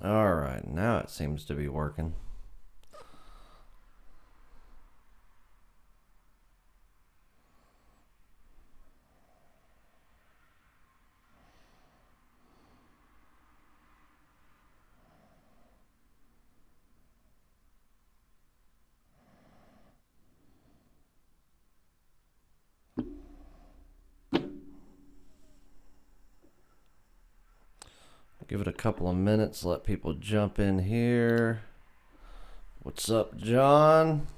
All right, now it seems to be working. Give it a couple of minutes, let people jump in here. What's up, John?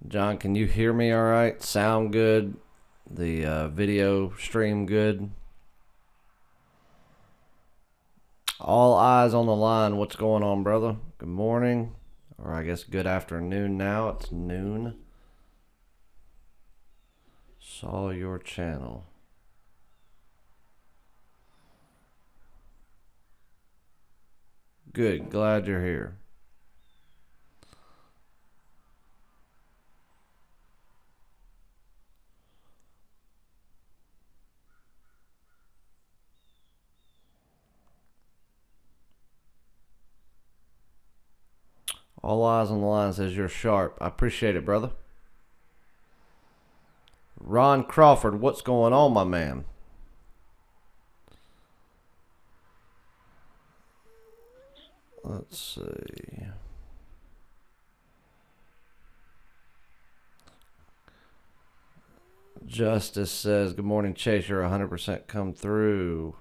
John, can you hear me all right? Sound good? The video stream good? All eyes on the line. What's going on, brother? Good morning. Or I guess good afternoon now. It's noon. Saw your channel. Good. Glad you're here. All eyes on the line says you're sharp. I appreciate it, brother. Ron Crawford, what's going on, my man? Let's see. Justice says, good morning, Chase. You're 100% come through.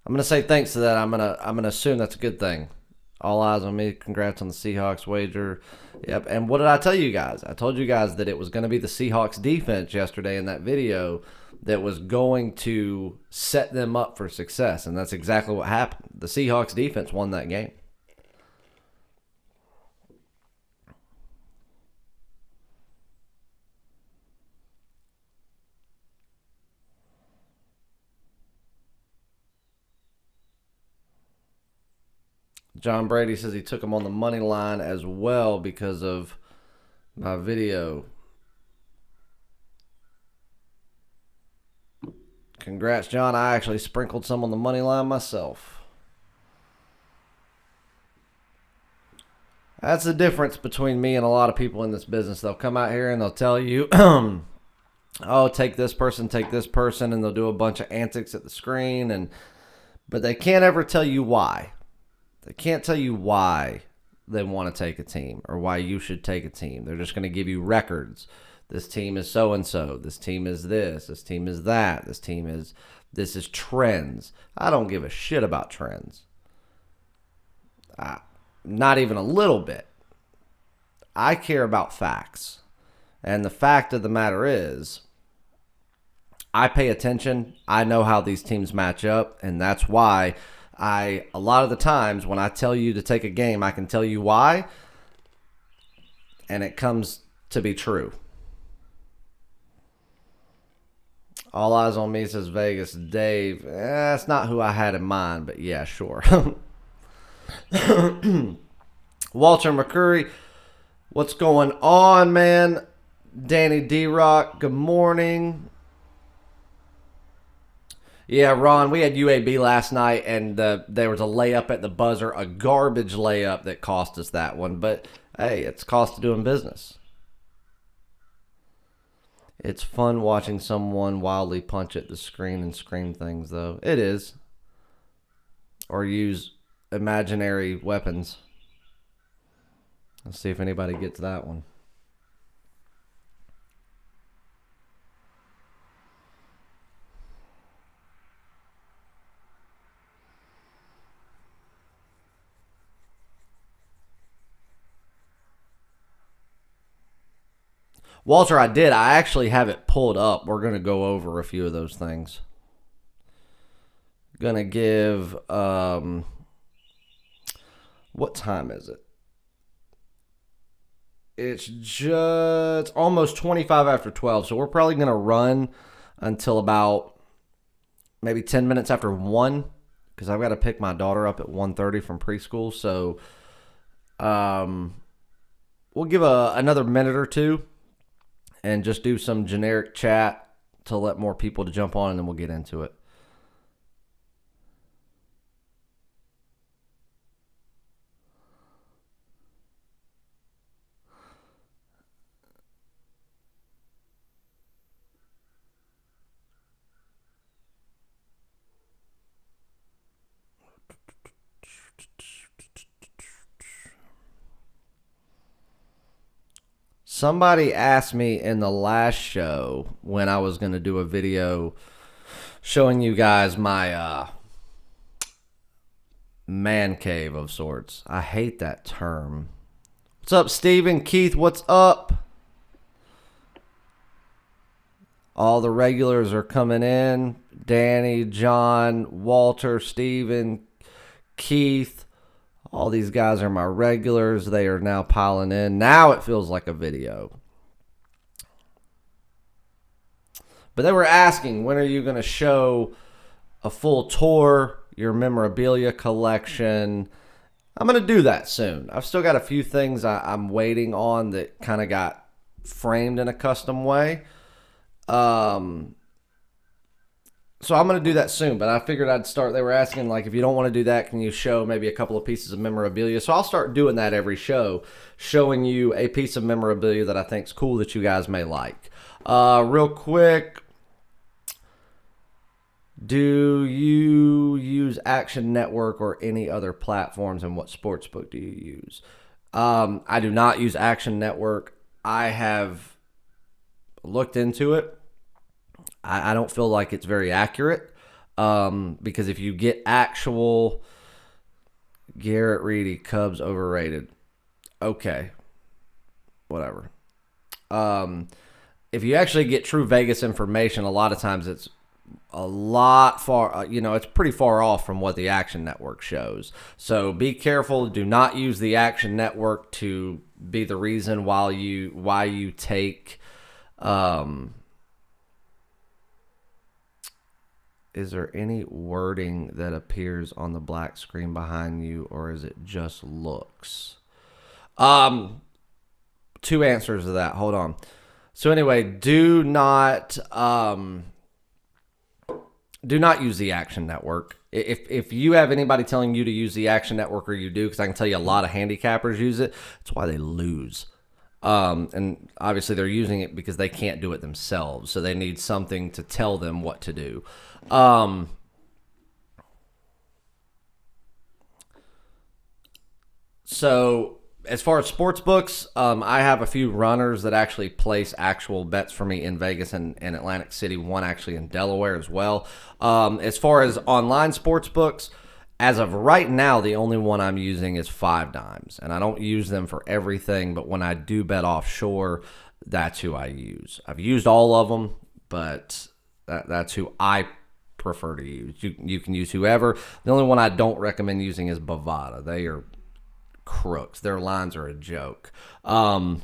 I'm going to say thanks to that. I'm gonna assume that's a good thing. All eyes on me. Congrats on the Seahawks wager. Yep. And what did I tell you guys? I told you guys that it was going to be the Seahawks defense yesterday in that video that was going to set them up for success. And that's exactly what happened. The Seahawks defense won that game. John Brady says he took him on the money line as well because of my video. Congrats, John. I actually sprinkled some on the money line myself. That's the difference between me and a lot of people in this business. They'll come out here and they'll tell you, oh, take this person, and they'll do a bunch of antics at the screen, but they can't ever tell you why. They can't tell you why they want to take a team or why you should take a team. They're just going to give you records. This team is so-and-so. This team is this. This team is that. This is trends. I don't give a shit about trends. Not even a little bit. I care about facts. And the fact of the matter is, I pay attention. I know how these teams match up, and that's why a lot of the times when I tell you to take a game, I can tell you why, and it comes to be true. All eyes on me, says Vegas. Dave, that's not who I had in mind, but yeah, sure. Walter McCurry, what's going on, man? Danny D-Rock, good morning. Yeah, Ron, we had UAB last night, and there was a layup at the buzzer, a garbage layup that cost us that one. But, hey, it's cost of doing business. It's fun watching someone wildly punch at the screen and scream things, though. It is. Or use imaginary weapons. Let's see if anybody gets that one. Walter, I did. I actually have it pulled up. We're going to go over a few of those things. Going to give, what time is it? It's just almost 25 after 12, so we're probably going to run until about maybe 10 minutes after 1, because I've got to pick my daughter up at 1:30 from preschool. So we'll give another minute or two and just do some generic chat to let more people to jump on, and then we'll get into it. Somebody asked me in the last show when I was going to do a video showing you guys my man cave of sorts. I hate that term. What's up, Steven? Keith, what's up? All the regulars are coming in. Danny, John, Walter, Steven, Keith. All these guys are my regulars. They are now piling in. Now it feels like a video. But they were asking, when are you going to show a full tour, your memorabilia collection? I'm going to do that soon. I've still got a few things I'm waiting on that kind of got framed in a custom way. So I'm going to do that soon, but I figured I'd start. They were asking, like, if you don't want to do that, can you show maybe a couple of pieces of memorabilia? So I'll start doing that every show, showing you a piece of memorabilia that I think is cool that you guys may like. Real quick, do you use Action Network or any other platforms, and what sportsbook do you use? I do not use Action Network. I have looked into it. I don't feel like it's very accurate because if you get actual Garrett Reedy, Cubs overrated. Okay, whatever. If you actually get true Vegas information, a lot of times it's a lot far, it's pretty far off from what the Action Network shows. So be careful. Do not use the Action Network to be the reason why you take. Is there any wording that appears on the black screen behind you, or is it just looks? Two answers to that. Hold on. So anyway, do not use the Action Network. If you have anybody telling you to use the Action Network, or you do, because I can tell you a lot of handicappers use it, that's why they lose. And obviously they're using it because they can't do it themselves, so they need something to tell them what to do. So as far as sports books, I have a few runners that actually place actual bets for me in Vegas and Atlantic City, one actually in Delaware as well. As far as online sports books, as of right now, the only one I'm using is 5 Dimes, and I don't use them for everything, but when I do bet offshore, that's who I use. I've used all of them, but that's who I prefer to use. You can use whoever. The only one I don't recommend using is Bovada. They are crooks. Their lines are a joke. But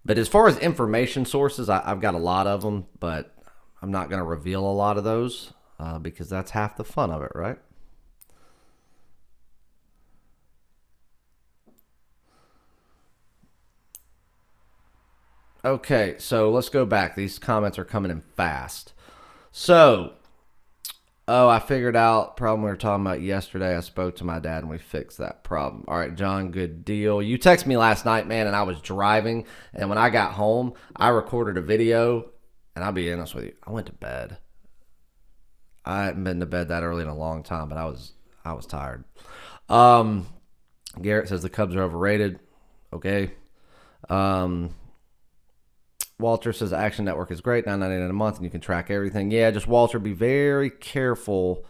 as far as information sources, I've got a lot of them, but I'm not going to reveal a lot of those because that's half the fun of it, right? Okay, so let's go back. These comments are coming in fast. So, I figured out the problem we were talking about yesterday. I spoke to my dad and we fixed that problem. All right, John, good deal. You texted me last night, man, and I was driving. And when I got home, I recorded a video. And I'll be honest with you, I went to bed. I hadn't been to bed that early in a long time, but I was tired. Garrett says the Cubs are overrated. Okay. Walter says Action Network is great, $9.99 a month, and you can track everything. Yeah, just Walter, be very careful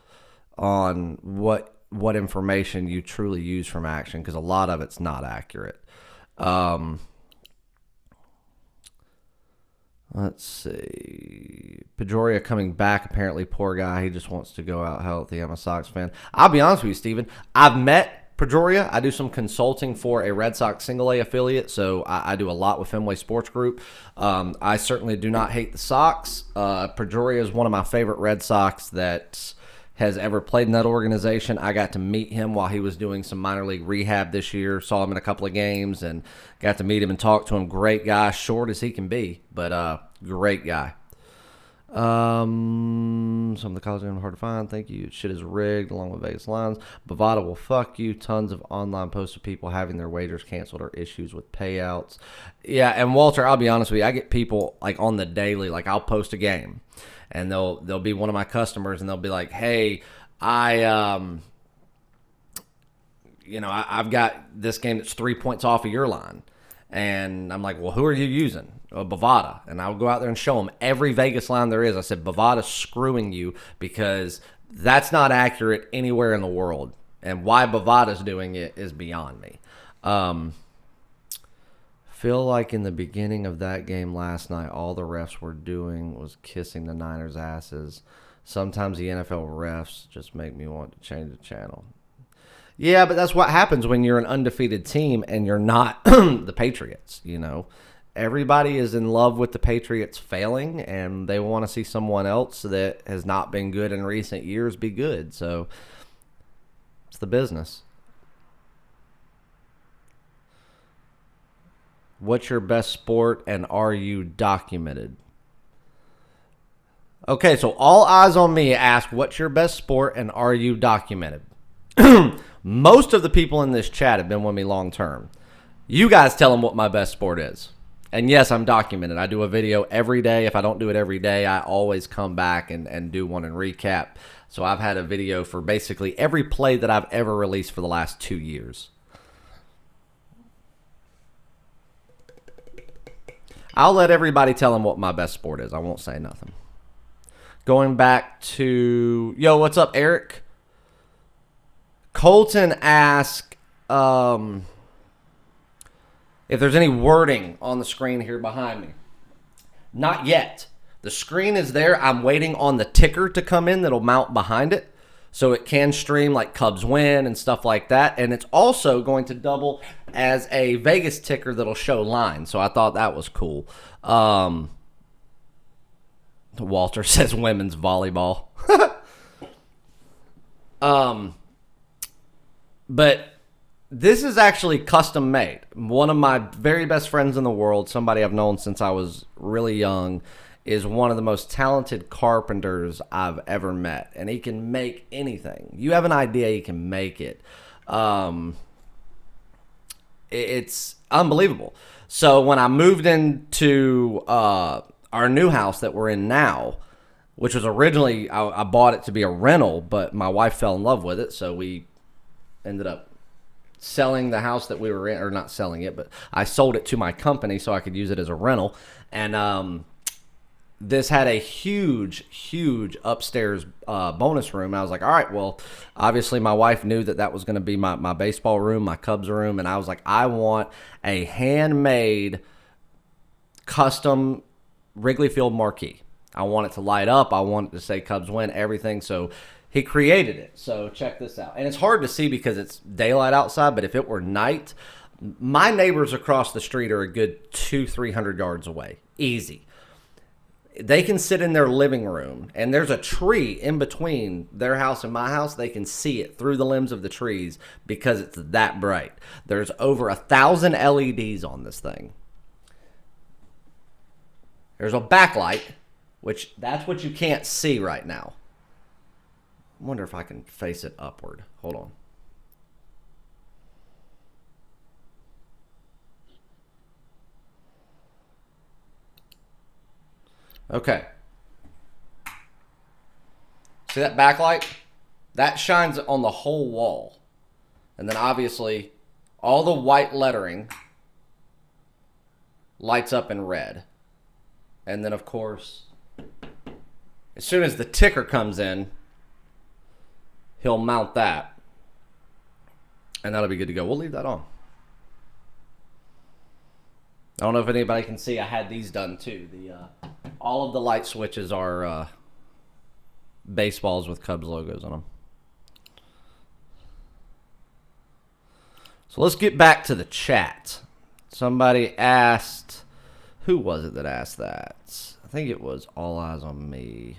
on what information you truly use from Action, because a lot of it's not accurate. Let's see. Pedroia coming back. Apparently, poor guy. He just wants to go out healthy. I'm a Sox fan. I'll be honest with you, Steven. I've met Pedroia. I do some consulting for a Red Sox single A affiliate, so I do a lot with Fenway Sports Group. I certainly do not hate the Sox. Pedroia is one of my favorite Red Sox that has ever played in that organization. I got to meet him while he was doing some minor league rehab this year. Saw him in a couple of games and got to meet him and talk to him. Great guy, short as he can be, but great guy. Some of the college games are hard to find. Thank you. Shit is rigged along with Vegas lines. Bovada will fuck you. Tons of online posts of people having their wagers canceled or issues with payouts. Yeah, and Walter, I'll be honest with you. I get people like on the daily. Like I'll post a game, and they'll be one of my customers, and they'll be like, "Hey, I've got this game that's 3 points off of your line." And I'm like, well, who are you using? Bovada. And I'll go out there and show them every Vegas line there is. I said, Bovada's screwing you because that's not accurate anywhere in the world. And why Bovada's doing it is beyond me. Feel like in the beginning of that game last night, all the refs were doing was kissing the Niners' asses. Sometimes the NFL refs just make me want to change the channel. Yeah, but that's what happens when you're an undefeated team and you're not the Patriots, you know. Everybody is in love with the Patriots failing, and they want to see someone else that has not been good in recent years be good. So it's the business. What's your best sport, and are you documented? Okay, so all eyes on me ask, what's your best sport, and are you documented? Most of the people in this chat have been with me long term. You guys tell them what my best sport is. And yes, I'm documented. I do a video every day. If I don't do it every day, I always come back and do one and recap. So I've had a video for basically every play that I've ever released for the last 2 years. I'll let everybody tell them what my best sport is. I won't say nothing. Going back to... Yo, what's up, Eric? Colton asked if there's any wording on the screen here behind me. Not yet. The screen is there. I'm waiting on the ticker to come in that'll mount behind it so it can stream like Cubs win and stuff like that. And it's also going to double as a Vegas ticker that'll show lines. So I thought that was cool. Walter says women's volleyball. But this is actually custom made. One of my very best friends in the world, somebody I've known since I was really young, is one of the most talented carpenters I've ever met. And he can make anything. You have an idea, he can make it. It's unbelievable. So when I moved into our new house that we're in now, which was originally, I bought it to be a rental, but my wife fell in love with it, so we ended up selling the house that we were in, or not selling it, but I sold it to my company so I could use it as a rental. And this had a huge, huge upstairs bonus room. I was like, all right, well, obviously my wife knew that was going to be my baseball room, my Cubs room, and I was like, I want a handmade, custom Wrigley Field marquee. I want it to light up. I want it to say Cubs win, everything. So he created it. So check this out. And it's hard to see because it's daylight outside, but if it were night, my neighbors across the street are a good 200-300 yards away. Easy. They can sit in their living room, and there's a tree in between their house and my house. They can see it through the limbs of the trees because it's that bright. There's over 1,000 LEDs on this thing. There's a backlight, which that's what you can't see right now. I wonder if I can face it upward. Hold on. Okay. See that backlight? That shines on the whole wall. And then obviously all the white lettering lights up in red. And then of course, as soon as the ticker comes in, he'll mount that. And that'll be good to go. We'll leave that on. I don't know if anybody can see. I had these done too. All of the light switches are baseballs with Cubs logos on them. So let's get back to the chat. Somebody asked, who was it that asked that? I think it was All Eyes on Me.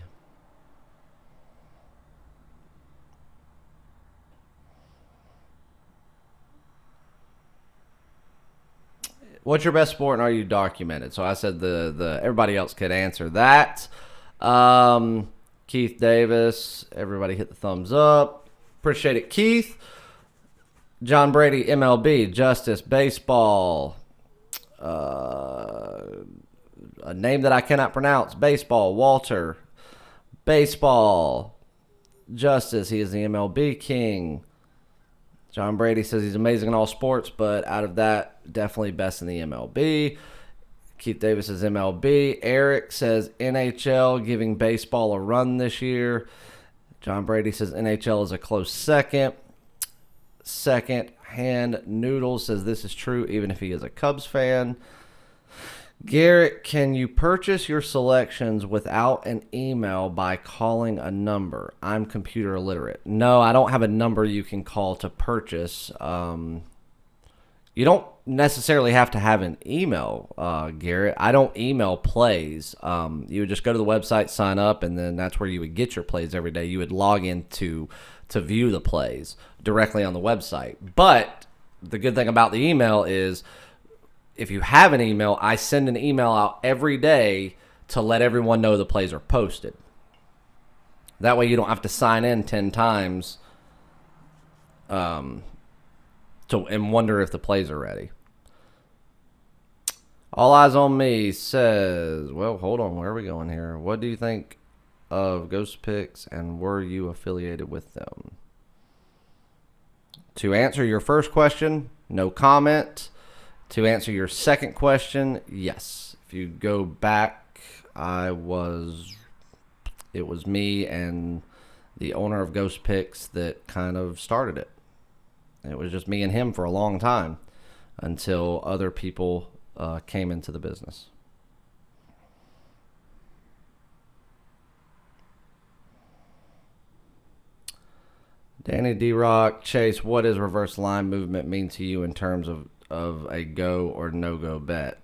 What's your best sport and are you documented? So I said the everybody else could answer that. Keith Davis, everybody hit the thumbs up. Appreciate it, Keith. John Brady, MLB, Justice, Baseball. A name that I cannot pronounce. Baseball, Walter. Baseball, Justice, he is the MLB king. John Brady says he's amazing in all sports, but out of that, definitely best in the MLB. Keith Davis says MLB. Eric says NHL, giving baseball a run this year. John Brady says NHL is a close second. Second hand Noodle says this is true even if he is a Cubs fan. Garrett, can you purchase your selections without an email by calling a number? I'm computer illiterate. No, I don't have a number you can call to purchase. You don't necessarily have to have an email, Garrett. I don't email plays. You would just go to the website, sign up, and then that's where you would get your plays every day. You would log in to view the plays directly on the website. But the good thing about the email is if you have an email, I send an email out every day to let everyone know the plays are posted. That way you don't have to sign in 10 times and wonder if the plays are ready. All Eyes on Me says, well, hold on. Where are we going here? What do you think of Ghost Picks and were you affiliated with them? To answer your first question, no comment. To answer your second question, yes. If you go back, it was me and the owner of Ghost Picks that kind of started it. It was just me and him for a long time until other people came into the business. Danny D-Rock, Chase, what does reverse line movement mean to you in terms of a go or no-go bet?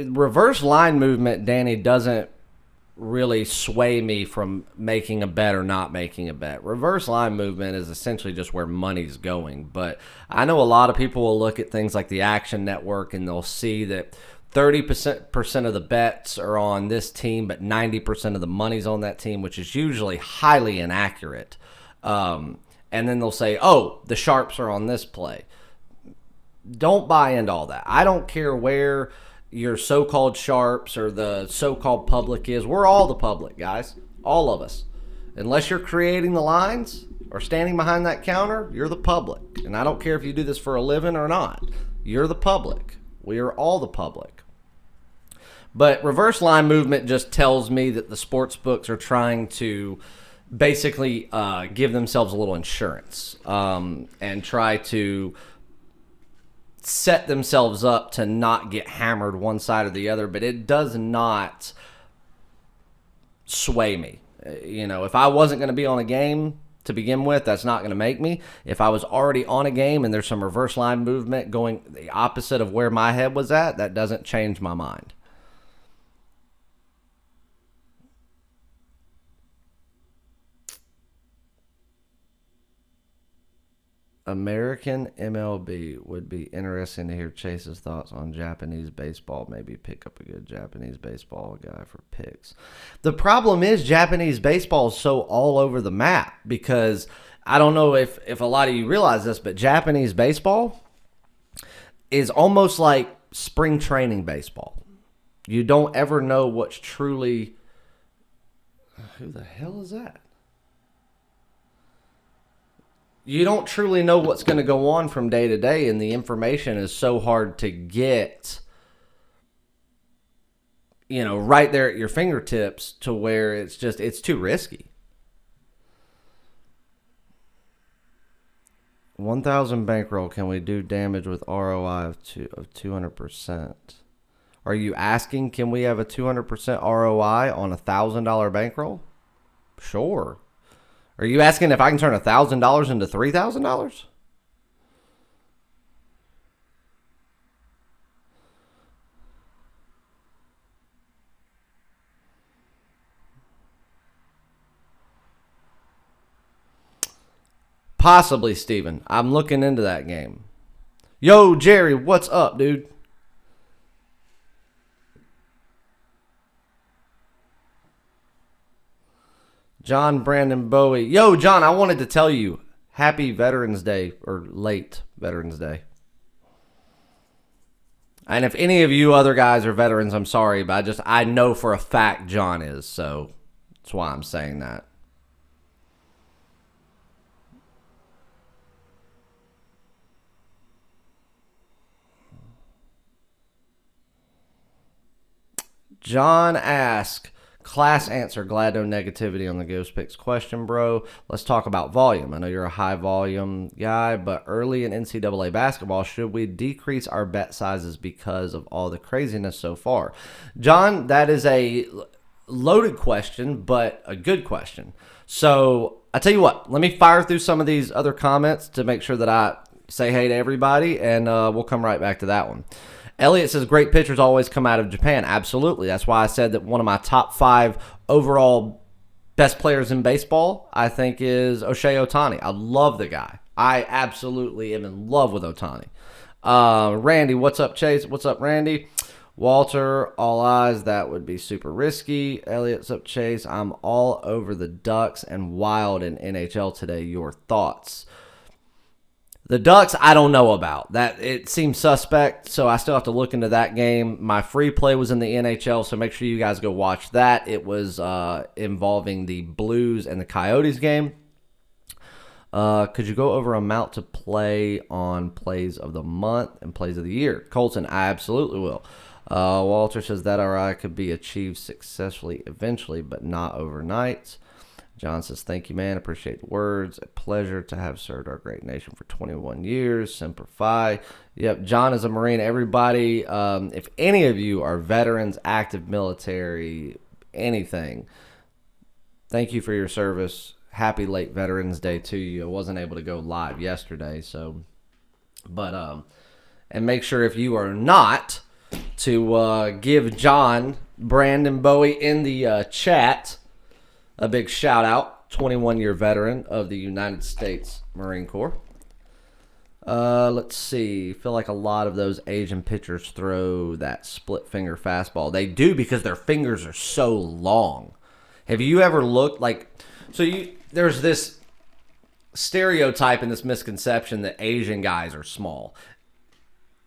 Reverse line movement, Danny, doesn't really sway me from making a bet or not making a bet. Reverse line movement is essentially just where money's going. But I know a lot of people will look at things like the Action Network and they'll see that 30% of the bets are on this team, but 90% of the money's on that team, which is usually highly inaccurate. And then they'll say, oh, the sharps are on this play. Don't buy into all that. I don't care where your so-called sharps or the so-called public is. We're all the public, guys. All of us. Unless you're creating the lines or standing behind that counter, you're the public. And I don't care if you do this for a living or not. You're the public. We are all the public. But reverse line movement just tells me that the sports books are trying to basically give themselves a little insurance and try to set themselves up to not get hammered one side or the other, but it does not sway me. You know, if I wasn't going to be on a game to begin with, that's not going to make me. If I was already on a game and there's some reverse line movement going the opposite of where my head was at, that doesn't change my mind. American MLB would be interesting to hear Chase's thoughts on Japanese baseball. Maybe pick up a good Japanese baseball guy for picks. The problem is Japanese baseball is so all over the map because I don't know if a lot of you realize this, but Japanese baseball is almost like spring training baseball. You don't ever know what's truly... Who the hell is that? You don't truly know what's going to go on from day to day, and the information is so hard to get, you know, right there at your fingertips to where it's too risky. 1,000 bankroll, can we do damage with ROI of 200%? Are you asking, can we have a 200% ROI on a $1,000 bankroll? Sure. Are you asking if I can turn $1,000 into $3,000? Possibly, Steven. I'm looking into that game. Yo, Jerry, what's up, dude? John Brandon Bowie. Yo, John, I wanted to tell you happy Veterans Day, or late Veterans Day. And if any of you other guys are veterans, I'm sorry, but I know for a fact John is, so that's why I'm saying that. John asks, class answer, glad no negativity on the Ghost Picks question, bro. Let's talk about volume. I know you're a high volume guy, but early in NCAA basketball, should we decrease our bet sizes because of all the craziness so far? John, that is a loaded question, but a good question. So I tell you what, let me fire through some of these other comments to make sure that I say hey to everybody, and we'll come right back to that one. Elliot says, great pitchers always come out of Japan. Absolutely. That's why I said that one of my top 5 overall best players in baseball, I think, is Shohei Ohtani. I love the guy. I absolutely am in love with Ohtani. Randy, what's up, Chase? What's up, Randy? Walter, all eyes, that would be super risky. Elliot's up, Chase. I'm all over the Ducks and Wild in NHL today. Your thoughts? The Ducks, I don't know about. That it seems suspect, so I still have to look into that game. My free play was in the NHL, so make sure you guys go watch that. It was involving the Blues and the Coyotes game. Could you go over amount to play on plays of the month and plays of the year? Colton, I absolutely will. Walter says that RI could be achieved successfully eventually, but not overnight. John says, thank you, man. Appreciate the words. A pleasure to have served our great nation for 21 years. Semper Fi. Yep, John is a Marine. Everybody, if any of you are veterans, active military, anything, thank you for your service. Happy late Veterans Day to you. I wasn't able to go live yesterday, so, but, and make sure if you are not to give John Brandon Bowie in the chat a big shout out, 21-year veteran of the United States Marine Corps. Let's see. Feel like a lot of those Asian pitchers throw that split finger fastball. They do because their fingers are so long. Have you ever looked there's this stereotype and this misconception that Asian guys are small.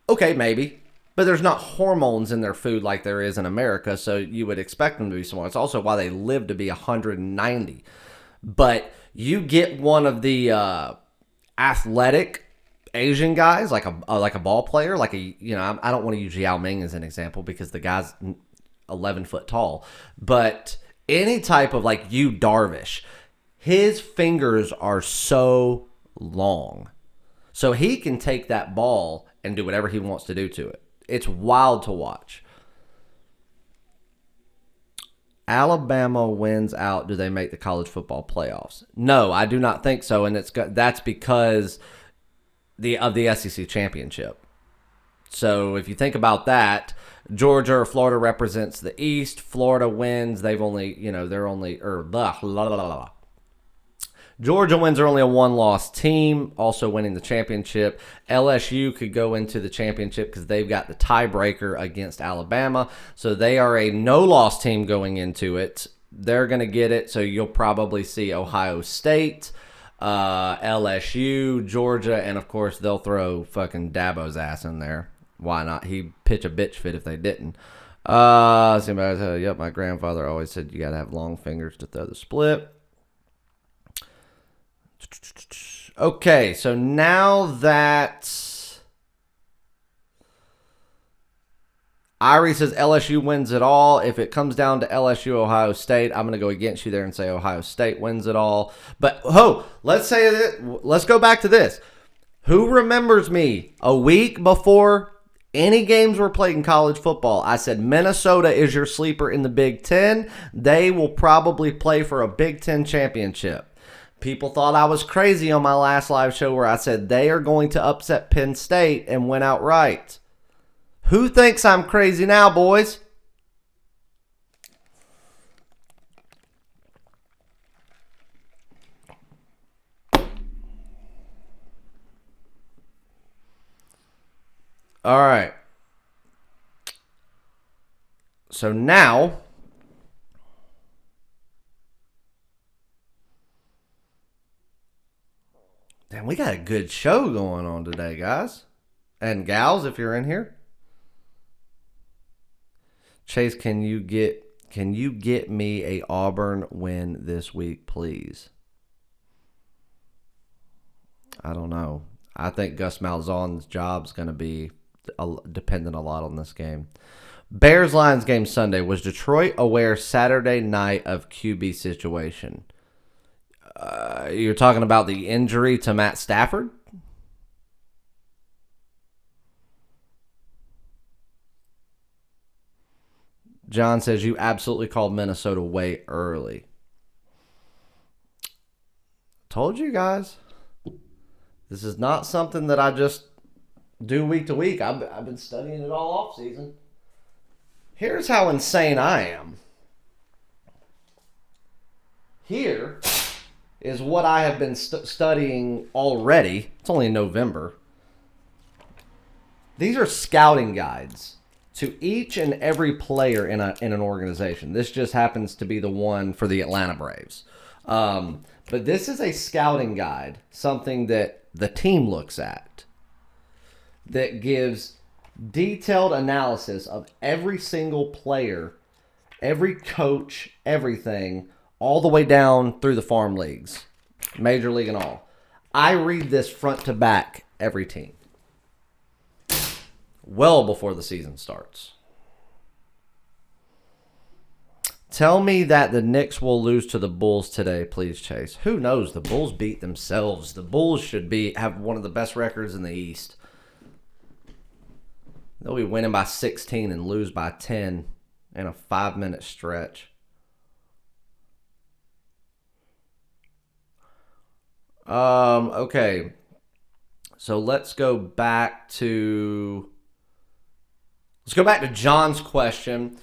Okay, maybe. But there's not hormones in their food like there is in America, so you would expect them to be small. It's also why they live to be 190. But you get one of the athletic Asian guys, like a ball player, I don't want to use Yao Ming as an example because the guy's 11 foot tall. But any type of like Yu Darvish, his fingers are so long. So he can take that ball and do whatever he wants to do to it. It's wild to watch. Alabama wins out. Do they make the college football playoffs? No, I do not think so, and that's because of the SEC championship. So if you think about that, Georgia or Florida represents the East. Florida wins. Georgia wins are only a one-loss team, also winning the championship. LSU could go into the championship because they've got the tiebreaker against Alabama. So they are a no-loss team going into it. They're going to get it, so you'll probably see Ohio State, LSU, Georgia, and, of course, they'll throw fucking Dabo's ass in there. Why not? He'd pitch a bitch fit if they didn't. Yep, my grandfather always said you got to have long fingers to throw the split. Okay, so now that Irie says LSU wins it all, if it comes down to LSU, Ohio State, I'm going to go against you there and say Ohio State wins it all. But, let's go back to this. Who remembers me a week before any games were played in college football? I said Minnesota is your sleeper in the Big Ten. They will probably play for a Big Ten championship. People thought I was crazy on my last live show where I said they are going to upset Penn State and win outright. Who thinks I'm crazy now, boys? All right. So now, damn, we got a good show going on today, guys and gals. If you're in here, Chase, can you get me a Auburn win this week, please? I don't know. I think Gus Malzahn's job's going to be dependent a lot on this game. Bears-Lions game Sunday. Was Detroit aware Saturday night of QB situation? You're talking about the injury to Matt Stafford? John says you absolutely called Minnesota way early. Told you guys. This is not something that I just do week to week. I've been studying it all off season. Here's how insane I am. Here is what I have been studying already. It's only November. These are scouting guides to each and every player in an organization. This just happens to be the one for the Atlanta Braves. But this is a scouting guide, something that the team looks at, that gives detailed analysis of every single player, every coach, everything, all the way down through the farm leagues, major league and all. I read this front to back every team, well before the season starts. Tell me that the Knicks will lose to the Bulls today, please, Chase. Who knows? The Bulls beat themselves. The Bulls should have one of the best records in the East. They'll be winning by 16 and lose by 10 in a 5-minute stretch. Okay. So let's go back to John's question,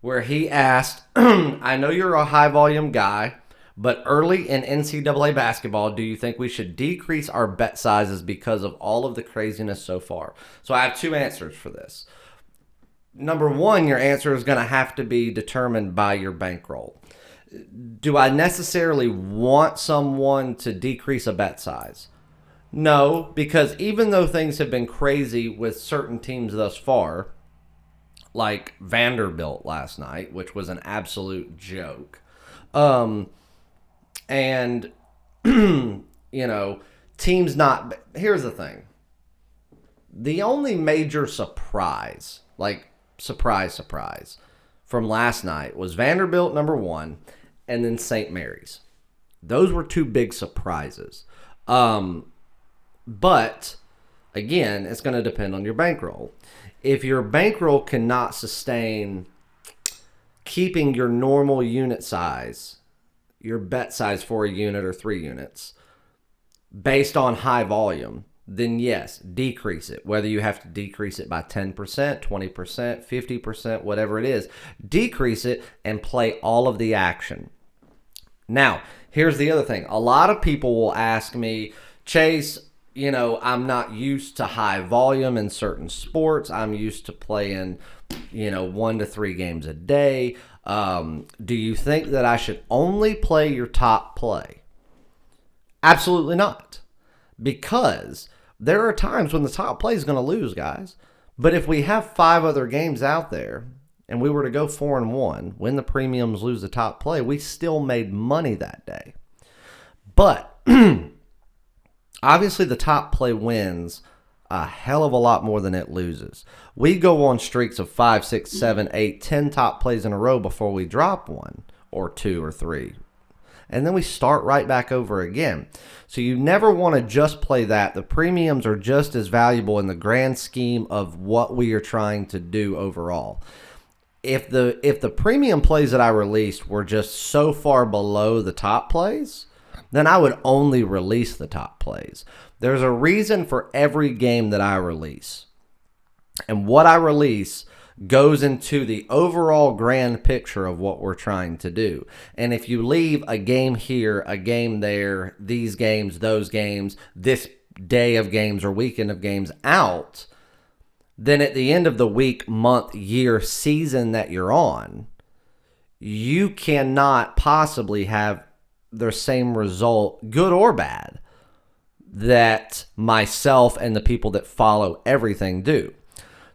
where he asked, I know you're a high volume guy, but early in NCAA basketball, do you think we should decrease our bet sizes because of all of the craziness so far? So I have two answers for this. Number one, your answer is going to have to be determined by your bankroll. Do I necessarily want someone to decrease a bet size? No, because even though things have been crazy with certain teams thus far, like Vanderbilt last night, which was an absolute joke. And, teams not... Here's the thing. The only major surprise, surprise, from last night was Vanderbilt, number one, and then St. Mary's. Those were two big surprises. But, again, it's going to depend on your bankroll. If your bankroll cannot sustain keeping your normal unit size, your bet size for a unit or 3 units, based on high volume, then yes, decrease it. Whether you have to decrease it by 10%, 20%, 50%, whatever it is, decrease it and play all of the action. Now, here's the other thing. A lot of people will ask me, Chase, I'm not used to high volume in certain sports. I'm used to playing, 1 to 3 games a day. Do you think that I should only play your top play? Absolutely not. Because there are times when the top play is going to lose, guys. But if we have 5 other games out there and we were to go 4-1, win the premiums, lose the top play, we still made money that day. But obviously, the top play wins a hell of a lot more than it loses. We go on streaks of 5, 6, 7, 8, 10 top plays in a row before we drop 1 or 2 or 3. And then we start right back over again. So you never want to just play that. The premiums are just as valuable in the grand scheme of what we are trying to do overall. If the premium plays that I released were just so far below the top plays, then I would only release the top plays. There's a reason for every game that I release. And what I release goes into the overall grand picture of what we're trying to do. And if you leave a game here, a game there, these games, those games, this day of games or weekend of games out, then at the end of the week, month, year, season that you're on, you cannot possibly have the same result, good or bad, that myself and the people that follow everything do.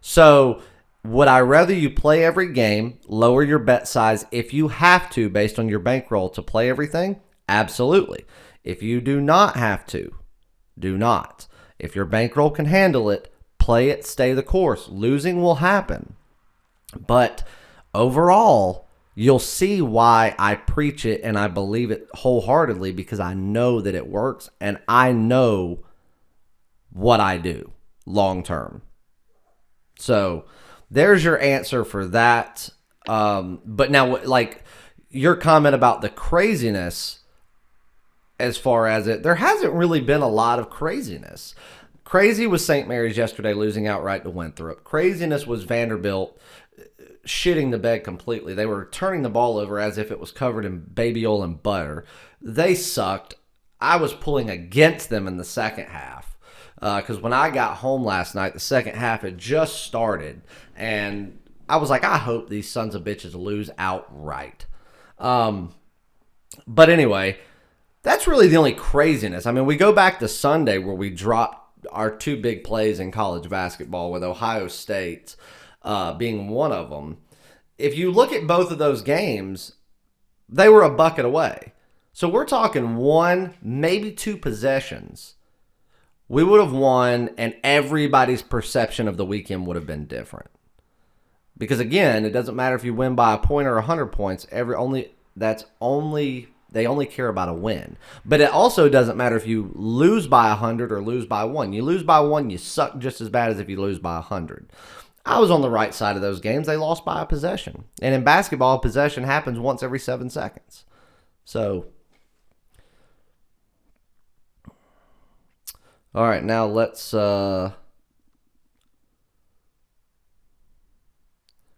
So would I rather you play every game, lower your bet size if you have to based on your bankroll to play everything? Absolutely. If you do not have to, do not. If your bankroll can handle it, play it, stay the course. Losing will happen. But overall, you'll see why I preach it and I believe it wholeheartedly, because I know that it works and I know what I do long term. So there's your answer for that. But now, like your comment about the craziness, as far as it, there hasn't really been a lot of craziness. Crazy was St. Mary's yesterday losing outright to Winthrop. Craziness was Vanderbilt shitting the bed completely. They were turning the ball over as if it was covered in baby oil and butter. They sucked. I was pulling against them in the second half because when I got home last night, the second half had just started, and I was like, I hope these sons of bitches lose outright. But anyway, that's really the only craziness. I mean, we go back to Sunday where we dropped our two big plays in college basketball, with Ohio State being one of them. If you look at both of those games, they were a bucket away. So we're talking one, maybe two possessions. We would have won, and everybody's perception of the weekend would have been different. Because again, it doesn't matter if you win by a point or 100 points. They only care about a win. But it also doesn't matter if you lose by 100 or lose by 1. You lose by 1, you suck just as bad as if you lose by 100. I was on the right side of those games. They lost by a possession. And in basketball, a possession happens once every 7 seconds. So, all right, now let's...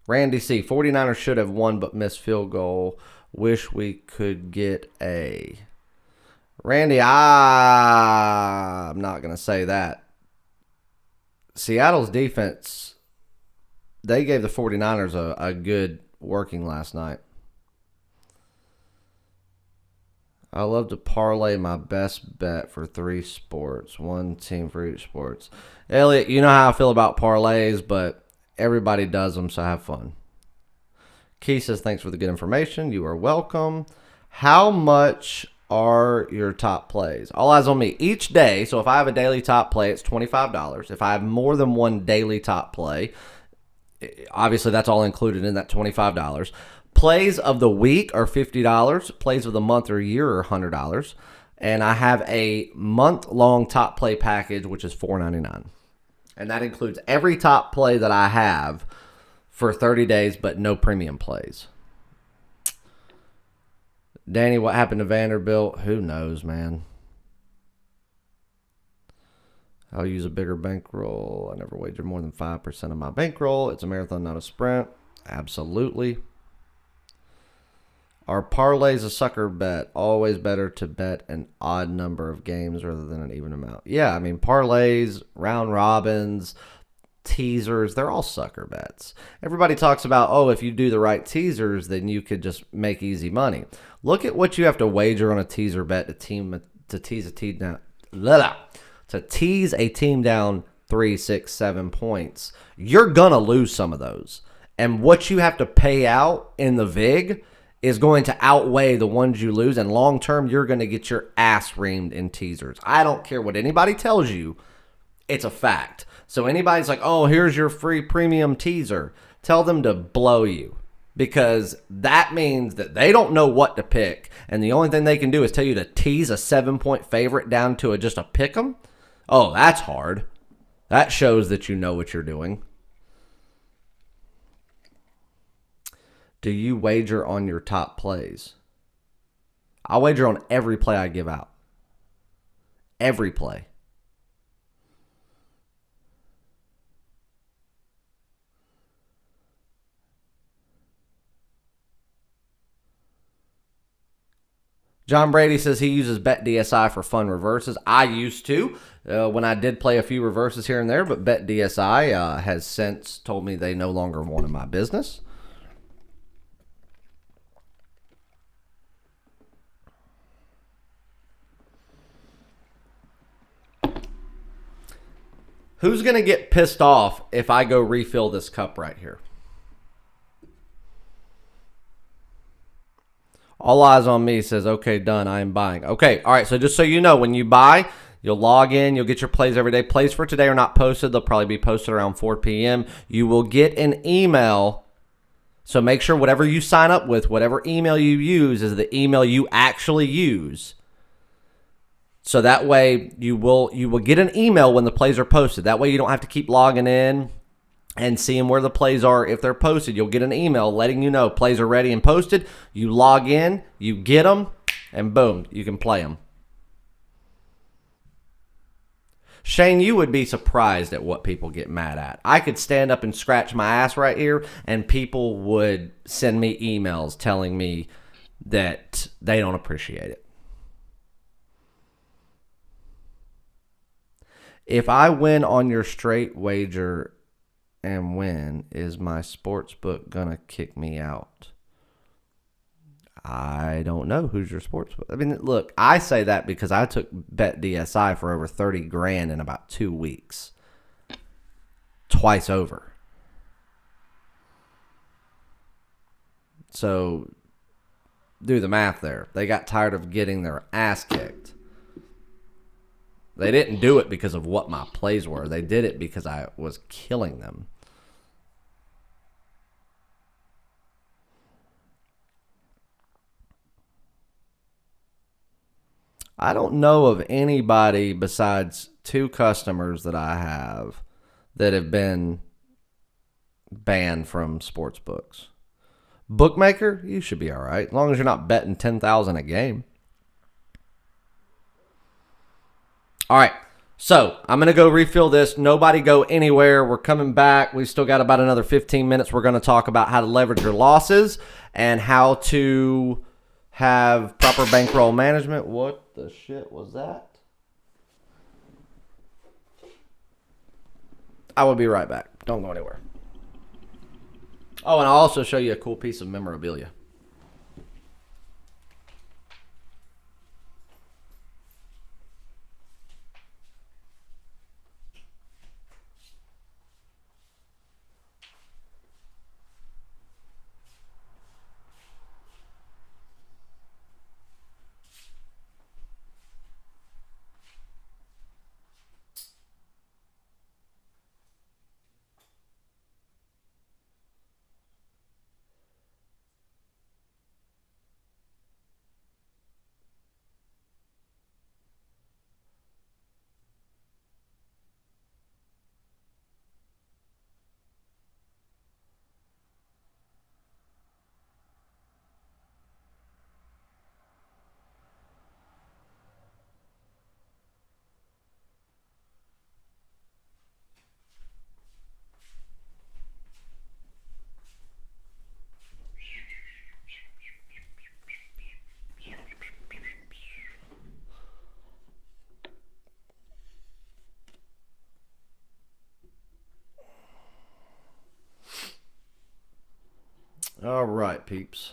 Randy C. 49ers should have won but missed field goal. Wish we could get a... Randy, I'm not going to say that. Seattle's defense, they gave the 49ers a good working last night. I love to parlay my best bet for 3 sports. One team for each sports. Elliot, you know how I feel about parlays, but everybody does them, so have fun. Key says, thanks for the good information. You are welcome. How much are your top plays? All eyes on me. Each day, so if I have a daily top play, it's $25. If I have more than one daily top play, obviously that's all included in that $25. Plays of the week are $50. Plays of the month or year are $100. And I have a month-long top play package, which is $4.99. And that includes every top play that I have for 30 days, but no premium plays. Danny, what happened to Vanderbilt? Who knows, man? I'll use a bigger bankroll. I never wager more than 5% of my bankroll. It's a marathon, not a sprint. Absolutely. Are parlays a sucker bet? Always better to bet an odd number of games rather than an even amount. Yeah, I mean, parlays, round robins, teasers, they're all sucker bets. Everybody talks about, oh, if you do the right teasers, then you could just make easy money. Look at what you have to wager on a teaser bet to tease a team down. To tease a team down 3, 6, 7 points. You're gonna lose some of those. And what you have to pay out in the VIG is going to outweigh the ones you lose, and long term, you're going to get your ass reamed in teasers. I don't care what anybody tells you. It's a fact. So anybody's like, oh, here's your free premium teaser. Tell them to blow you, because that means that they don't know what to pick, and the only thing they can do is tell you to tease a 7-point favorite down to just a pick 'em. Oh, that's hard. That shows that you know what you're doing. Do you wager on your top plays? I wager on every play I give out. Every play. John Brady says he uses BetDSI for fun reverses. I used to when I did play a few reverses here and there, but BetDSI has since told me they no longer wanted my business. Who's going to get pissed off if I go refill this cup right here? All eyes on me says, okay, done. I am buying. Okay, all right. So just so you know, when you buy, you'll log in. You'll get your plays every day. Plays for today are not posted. They'll probably be posted around 4 p.m. You will get an email. So make sure whatever you sign up with, whatever email you use is the email you actually use. So that way you will get an email when the plays are posted. That way you don't have to keep logging in and seeing where the plays are. If they're posted, you'll get an email letting you know plays are ready and posted. You log in, you get them, and boom, you can play them. Shane, you would be surprised at what people get mad at. I could stand up and scratch my ass right here, and people would send me emails telling me that they don't appreciate it. If I win on your straight wager and win, is my sports book going to kick me out? I don't know. Who's your sports book? I mean, look, I say that because I took BetDSI for over 30 grand in about 2 weeks. Twice over. So, do the math there. They got tired of getting their ass kicked. They didn't do it because of what my plays were. They did it because I was killing them. I don't know of anybody besides 2 customers that I have that have been banned from sports books. Bookmaker, you should be all right, as long as you're not betting $10,000 a game. All right, so I'm going to go refill this. Nobody go anywhere. We're coming back. We've still got about another 15 minutes. We're going to talk about how to leverage your losses and how to have proper bankroll management. What the shit was that? I will be right back. Don't go anywhere. Oh, and I'll also show you a cool piece of memorabilia. All right, peeps.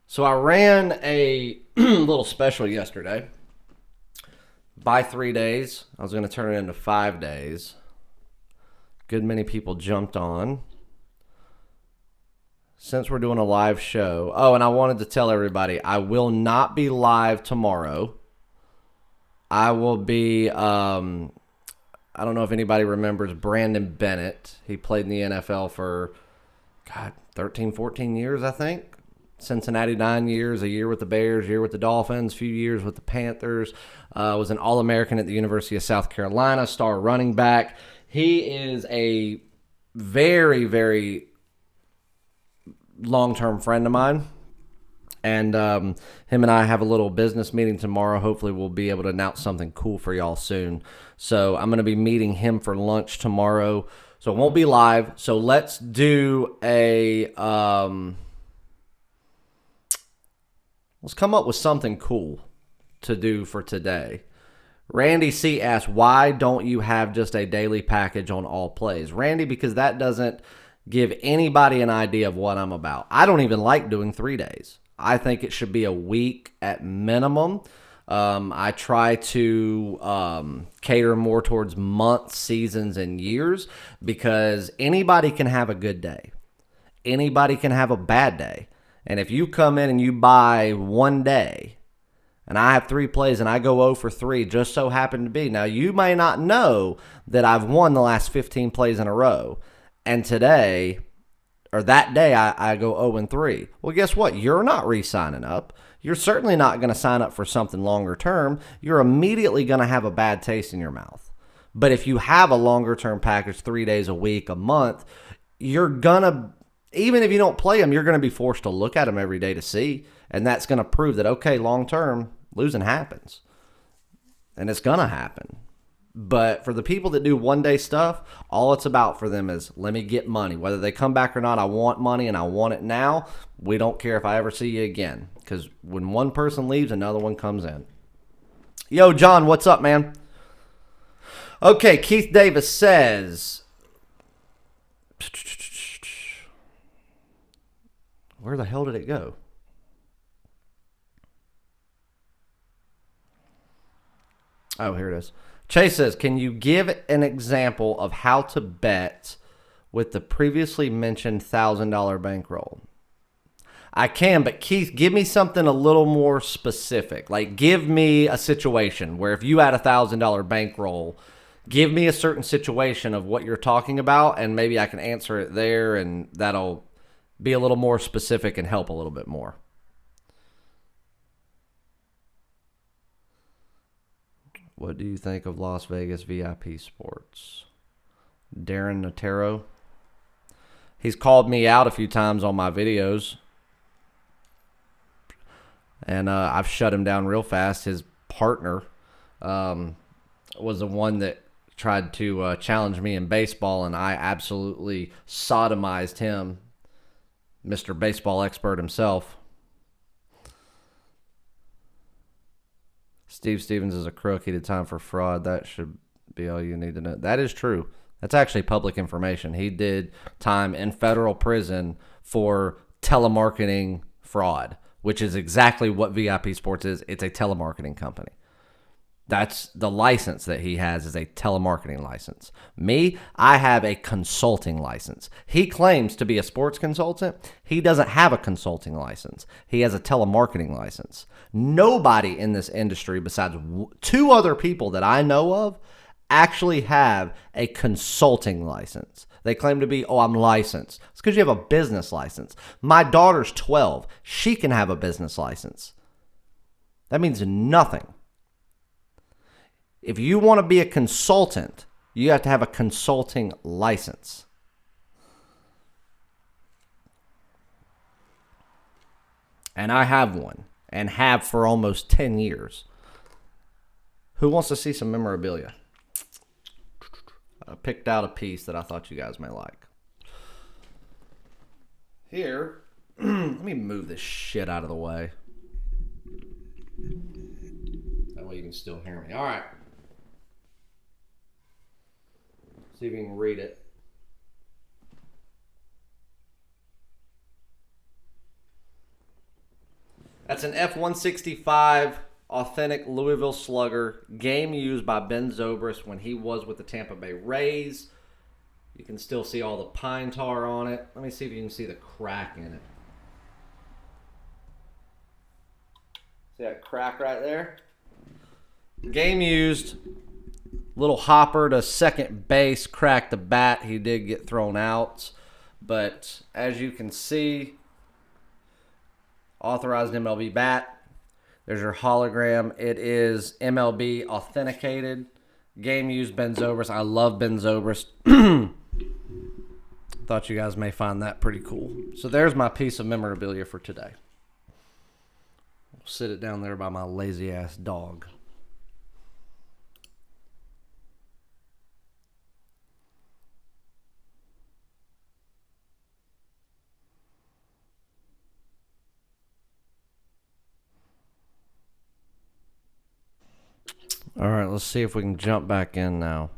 So I ran a little special yesterday. Buy 3 days. I was going to turn it into 5 days. Good many people jumped on. Since we're doing a live show. Oh, and I wanted to tell everybody, I will not be live tomorrow. I will be... I don't know if anybody remembers Brandon Bennett. He played in the NFL for, 13, 14 years, I think. Cincinnati, 9 years, a year with the Bears, a year with the Dolphins, a few years with the Panthers. Was an All-American at the University of South Carolina, star running back. He is a very, very long-term friend of mine. And him and I have a little business meeting tomorrow. Hopefully we'll be able to announce something cool for y'all soon. So I'm going to be meeting him for lunch tomorrow. So it won't be live. So let's do a let's come up with something cool to do for today. Randy C asks, why don't you have just a daily package on all plays? Randy, because that doesn't give anybody an idea of what I'm about. I don't even like doing 3 days. I think it should be a week at minimum. I try to cater more towards months, seasons, and years, because anybody can have a good day. Anybody can have a bad day. And if you come in and you buy 1 day, and I have 3 plays and I go 0 for 3, just so happen to be. Now, you may not know that I've won the last 15 plays in a row. And today, or that day, I go 0 and 3. Well, guess what? You're not re-signing up. You're certainly not going to sign up for something longer term. You're immediately going to have a bad taste in your mouth. But if you have a longer term package, 3 days a week, a month, you're going to, even if you don't play them, you're going to be forced to look at them every day to see. And that's going to prove that, okay, long term, losing happens. And it's going to happen. But for the people that do 1 day stuff, all it's about for them is, let me get money. Whether they come back or not, I want money and I want it now. We don't care if I ever see you again. Because when one person leaves, another one comes in. Yo, John, what's up, man? Okay, Keith Davis says, where the hell did it go? Oh, here it is. Chase says, can you give an example of how to bet with the previously mentioned $1,000 bankroll? I can, but Keith, give me something a little more specific. Like, give me a situation where if you had $1,000 bankroll, give me a certain situation of what you're talking about, and maybe I can answer it there, and that'll be a little more specific and help a little bit more. What do you think of Las Vegas VIP sports? Darren Notero. He's called me out a few times on my videos. And I've shut him down real fast. His partner was the one that tried to challenge me in baseball, and I absolutely sodomized him, Mr. Baseball expert himself. Steve Stevens is a crook. He did time for fraud. That should be all you need to know. That is true. That's actually public information. He did time in federal prison for telemarketing fraud, which is exactly what VIP Sports is. It's a telemarketing company. That's the license that he has, is a telemarketing license. Me, I have a consulting license. He claims to be a sports consultant. He doesn't have a consulting license. He has a telemarketing license. Nobody in this industry besides 2 other people that I know of actually have a consulting license. They claim to be, oh, I'm licensed. It's because you have a business license. My daughter's 12. She can have a business license. That means nothing. If you want to be a consultant, you have to have a consulting license. And I have one, and have for almost 10 years. Who wants to see some memorabilia? I picked out a piece that I thought you guys may like. Here, let me move this shit out of the way. That way you can still hear me. All right. See if you can read it. That's an F-165 authentic Louisville Slugger, game used by Ben Zobrist when he was with the Tampa Bay Rays. You can still see all the pine tar on it. Let me see if you can see the crack in it. See that crack right there? Game used. Little hopper to second base, cracked the bat. He did get thrown out. But as you can see, authorized MLB bat. There's your hologram. It is MLB authenticated. Game used Ben Zobrist. I love Ben Zobrist. Thought you guys may find that pretty cool. So there's my piece of memorabilia for today. I'll sit it down there by my lazy ass dog. All right, let's see if we can jump back in now.